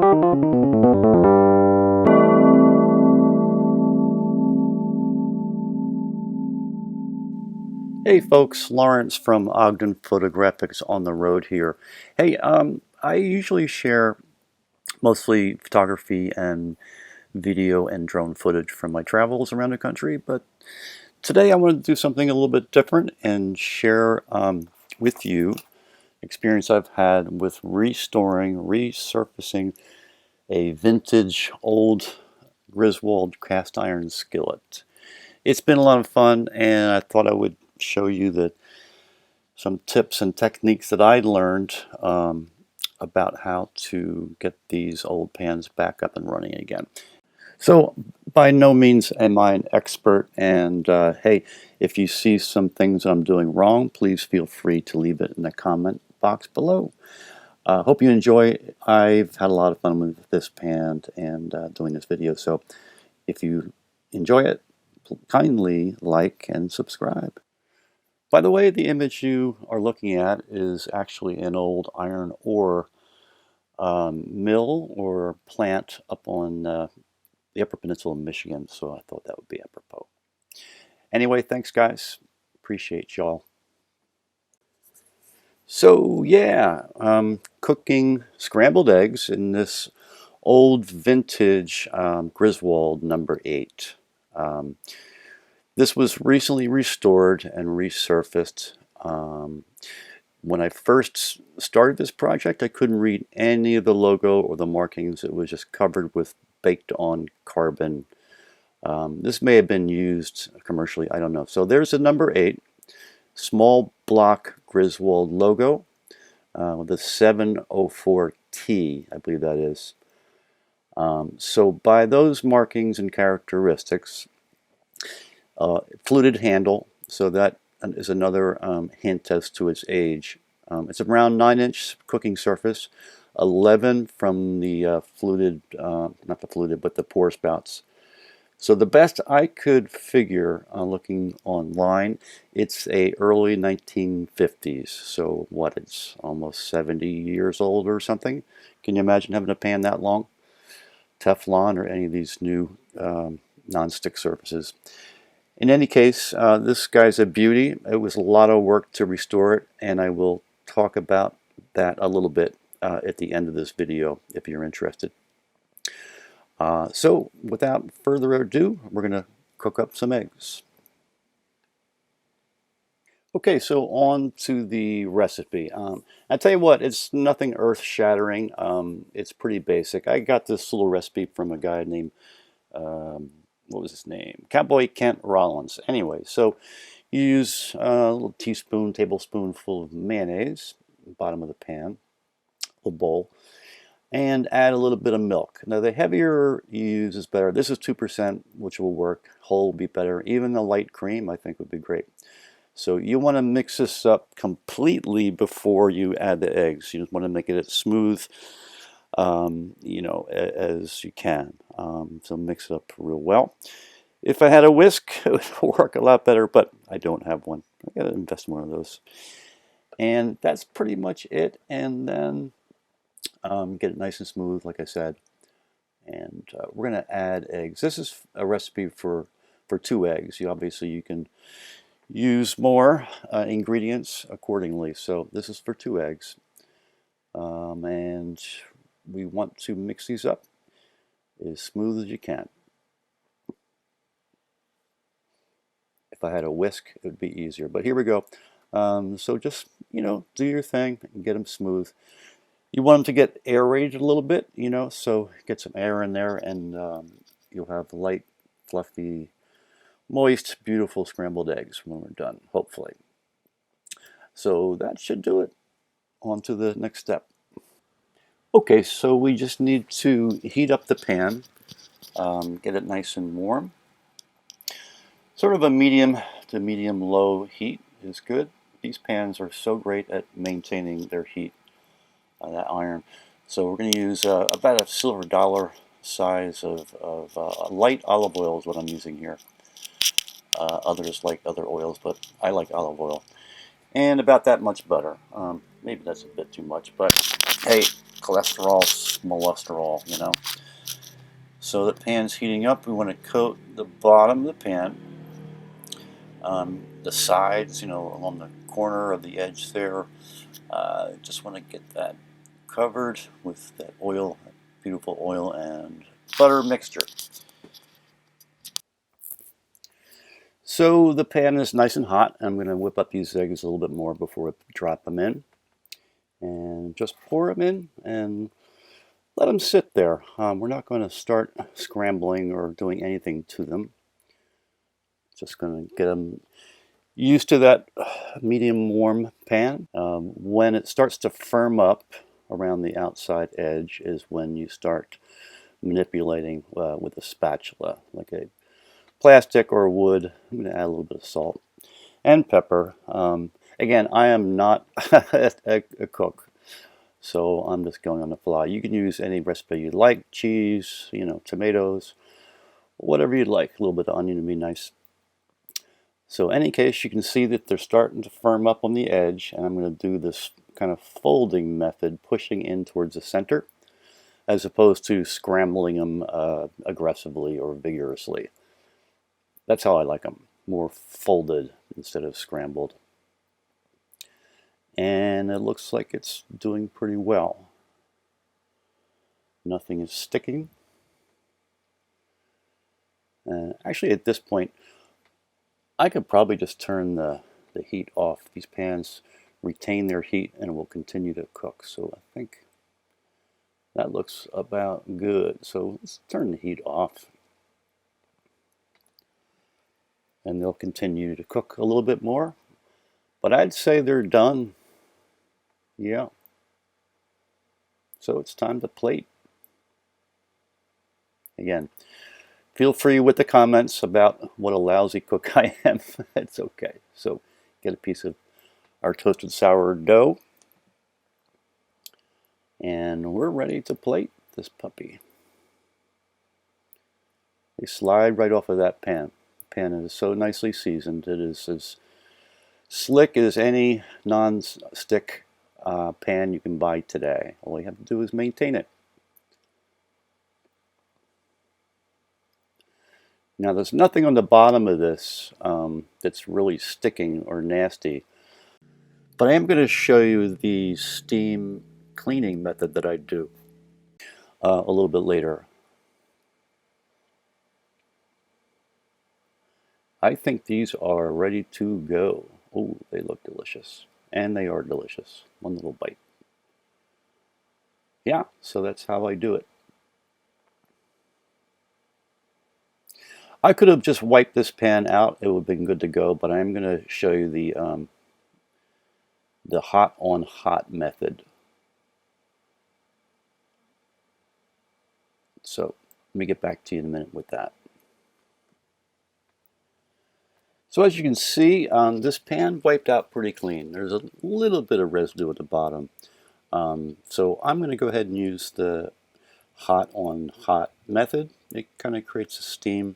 Hey folks, Lawrence from Ogden Photographics on the road here. Hey, I usually share mostly photography and video and drone footage from my travels around the country, but today I wanted to do something a little bit different and share with you experience I've had with resurfacing a vintage old Griswold cast iron skillet. It's been a lot of fun, and I thought I would show you some tips and techniques that I learned about how to get these old pans back up and running again. So by no means am I an expert, and hey, if you see some things I'm doing wrong, please feel free to leave it in the comment box below. Hope you enjoy. I've had a lot of fun with this pan and doing this video, so if you enjoy it, kindly like and subscribe. By the way, the image you are looking at is actually an old iron ore mill or plant up on the Upper Peninsula of Michigan, so I thought that would be apropos. Anyway, thanks guys. Appreciate y'all. So yeah, cooking scrambled eggs in this old vintage Griswold number 8. This was recently restored and resurfaced. When I first started this project, I couldn't read any of the logo or the markings. It was just covered with baked on carbon. This may have been used commercially, I don't know. So there's a number 8, small block Griswold logo with a 704T, I believe that is. So by those markings and characteristics, fluted handle, so that is another hint as to its age. It's around 9-inch cooking surface, 11 from the fluted, not the fluted, but the pour spouts. So the best I could figure looking online, it's a early 1950s. So what, it's almost 70 years old or something. Can you imagine having a pan that long? Teflon or any of these new non-stick surfaces. In any case, this guy's a beauty. It was a lot of work to restore it, and I will talk about that a little bit at the end of this video if you're interested. So without further ado, we're going to cook up some eggs. Okay, so on to the recipe. I tell you what, it's nothing earth-shattering. It's pretty basic. I got this little recipe from a guy named what was his name? Cowboy Kent Rollins. Anyway, so you use a little teaspoon, tablespoonful of mayonnaise, bottom of the pan, a bowl, and add a little bit of milk. Now the heavier you use is better. This is 2%, which will work. Whole would be better. Even a light cream I think would be great. So you want to mix this up completely before you add the eggs. You just want to make it as smooth you know, as you can. So mix it up real well. If I had a whisk, it would work a lot better, but I don't have one. I gotta invest in one of those. And that's pretty much it. And then get it nice and smooth, like I said. And we're gonna add eggs. This is a recipe for 2 eggs. Obviously you can use more ingredients accordingly. So this is for 2 eggs. And we want to mix these up as smooth as you can. If I had a whisk, it would be easier, but here we go. So just, you know, do your thing and get them smooth. You want them to get aerated a little bit, you know, so get some air in there, and you'll have light, fluffy, moist, beautiful scrambled eggs when we're done, hopefully. So that should do it. On to the next step. Okay, so we just need to heat up the pan, get it nice and warm. Sort of a medium to medium low heat is good. These pans are so great at maintaining their heat, that iron. So we're going to use about a silver dollar size of light olive oil is what I'm using here. Others like other oils, but I like olive oil. And about that much butter. Maybe that's a bit too much, but hey, cholesterol, molesterol, you know. So the pan's heating up. We want to coat the bottom of the pan, the sides, you know, along the corner of the edge there. Just want to get that covered with that oil, beautiful oil and butter mixture. So the pan is nice and hot. I'm going to whip up these eggs a little bit more before I drop them in. And just pour them in and let them sit there. We're not going to start scrambling or doing anything to them. Just going to get them used to that medium warm pan. When it starts to firm up around the outside edge is when you start manipulating with a spatula, like a plastic or wood. I'm going to add a little bit of salt and pepper. Again, I am not a cook, so I'm just going on the fly. You can use any recipe you like, cheese, you know, tomatoes, whatever you'd like. A little bit of onion would be nice. So in any case, you can see that they're starting to firm up on the edge, and I'm going to do this kind of folding method, pushing in towards the center, as opposed to scrambling them aggressively or vigorously. That's how I like them, more folded instead of scrambled. And it looks like it's doing pretty well. Nothing is sticking. Actually, at this point, I could probably just turn the heat off. These pans retain their heat and will continue to cook. So I think that looks about good. So let's turn the heat off. And they'll continue to cook a little bit more. But I'd say they're done. Yeah. So it's time to plate. Again, feel free with the comments about what a lousy cook I am. It's okay. So get a piece of our toasted sourdough. And we're ready to plate this puppy. They slide right off of that pan. The pan is so nicely seasoned. It is as slick as any non-stick pan you can buy today. All you have to do is maintain it. Now there's nothing on the bottom of this that's really sticking or nasty, but I am going to show you the steam cleaning method that I do a little bit later. I think these are ready to go. Oh, they look delicious. And they are delicious. One little bite. Yeah, so that's how I do it. I could have just wiped this pan out. It would have been good to go, but I'm going to show you the hot on hot method. So let me get back to you in a minute with that. So as you can see, this pan wiped out pretty clean. There's a little bit of residue at the bottom. So I'm going to go ahead and use the hot on hot method. It kind of creates a steam.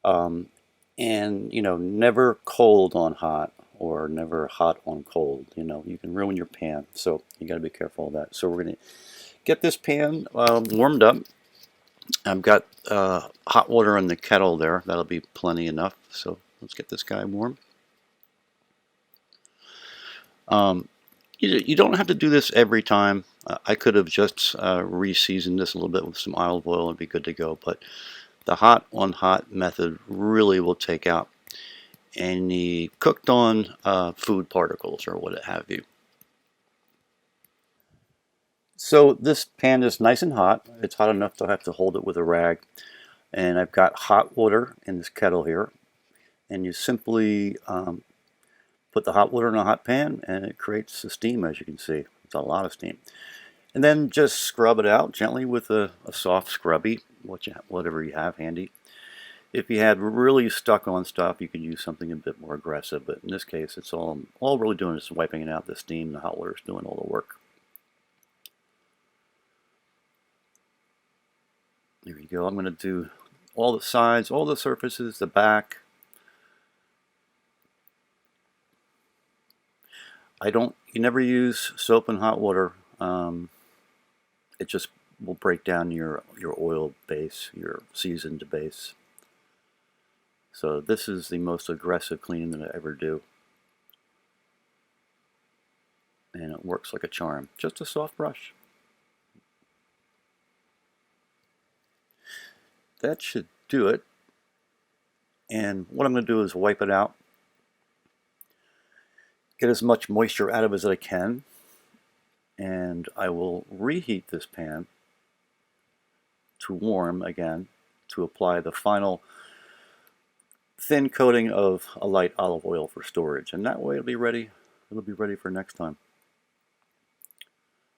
And, you know, never cold on hot or never hot on cold. You know, you can ruin your pan. So you got to be careful of that. So we're going to get this pan warmed up. I've got hot water in the kettle there. That'll be plenty enough. So let's get this guy warm. You don't have to do this every time. I could have just re-seasoned this a little bit with some olive oil and be good to go. But the hot on hot method really will take out any cooked on food particles or what have you. So this pan is nice and hot. It's hot enough to have to hold it with a rag. And I've got hot water in this kettle here. And you simply put the hot water in a hot pan and it creates the steam, as you can see. It's a lot of steam. And then just scrub it out gently with a soft scrubby, whatever you have handy. If you had really stuck on stuff, you could use something a bit more aggressive. But in this case, it's all really doing is wiping it out. The steam, the hot water is doing all the work. There you go. I'm going to do all the sides, all the surfaces, the back. You never use soap and hot water it just will break down your oil base, your seasoned base. So this is the most aggressive cleaning that I ever do. And it works like a charm. Just a soft brush. That should do it. And what I'm going to do is wipe it out. Get as much moisture out of it as I can. And I will reheat this pan to warm again to apply the final thin coating of a light olive oil for storage. And that way it'll be ready for next time.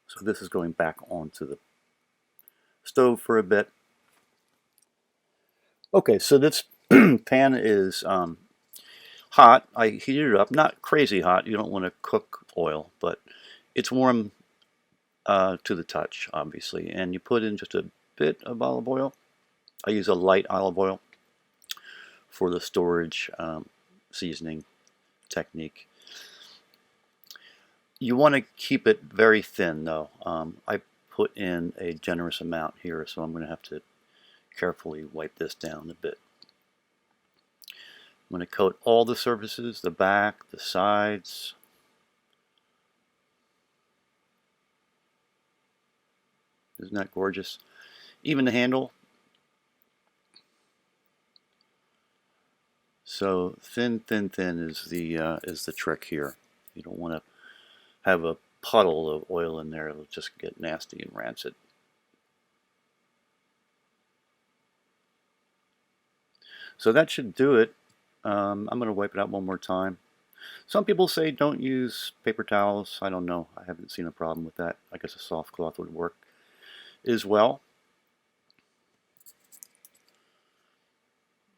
So this is going back onto the stove for a bit. Okay, so this pan is hot. I heated it up, not crazy hot. You don't want to cook oil, but it's warm to the touch, obviously. And you put in just a bit of olive oil. I use a light olive oil for the storage seasoning technique. You want to keep it very thin, though. I put in a generous amount here, so I'm going to have to carefully wipe this down a bit. I'm going to coat all the surfaces, the back, the sides. Isn't that gorgeous? Even the handle. So thin, thin, thin is the trick here. You don't want to have a puddle of oil in there. It'll just get nasty and rancid. So that should do it. I'm going to wipe it out one more time. Some people say don't use paper towels. I don't know. I haven't seen a problem with that. I guess a soft cloth would work as well.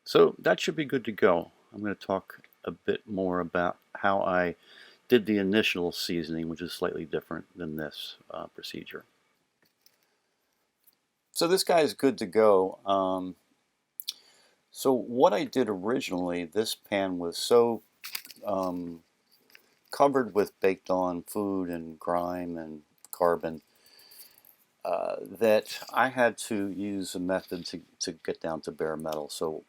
So that should be good to go. I'm going to talk a bit more about how I did the initial seasoning, which is slightly different than this procedure. So this guy is good to go. So what I did originally, this pan was so covered with baked on food and grime and carbon that I had to use a method to get down to bare metal. So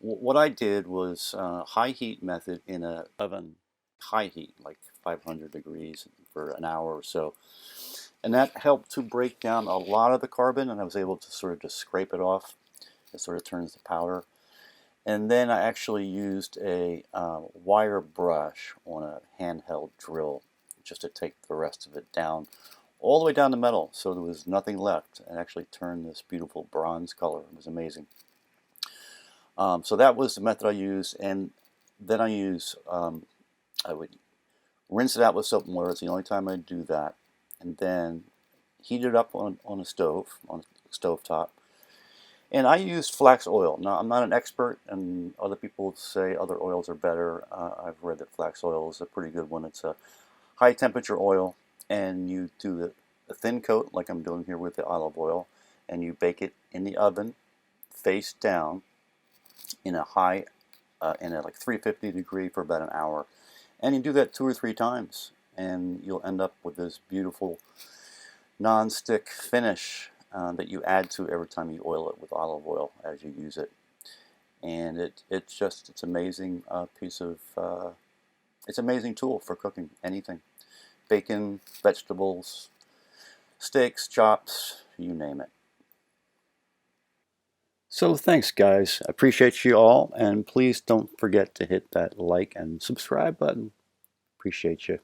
what I did was high heat method in an oven, high heat, like 500 degrees for an hour or so. And that helped to break down a lot of the carbon, and I was able to sort of just scrape it off. It sort of turns to powder. And then I actually used a wire brush on a handheld drill just to take the rest of it down, all the way down the metal, so there was nothing left, and actually turned this beautiful bronze color. It was amazing. So that was the method I used, and then I would rinse it out with soap and water. It's the only time I do that, and then heat it up on a stove, on a stove top. And I used flax oil. Now, I'm not an expert, and other people say other oils are better. I've read that flax oil is a pretty good one. It's a high temperature oil, and you do a thin coat, like I'm doing here with the olive oil, and you bake it in the oven, face down, in a high, in a like 350 degree for about an hour. And you do that 2 or 3 times, and you'll end up with this beautiful non-stick finish that you add to every time you oil it with olive oil as you use it. And it's amazing piece of it's an amazing tool for cooking anything, bacon, vegetables, steaks, chops, you name it. So thanks guys, I appreciate you all, and please don't forget to hit that like and subscribe button. Appreciate you.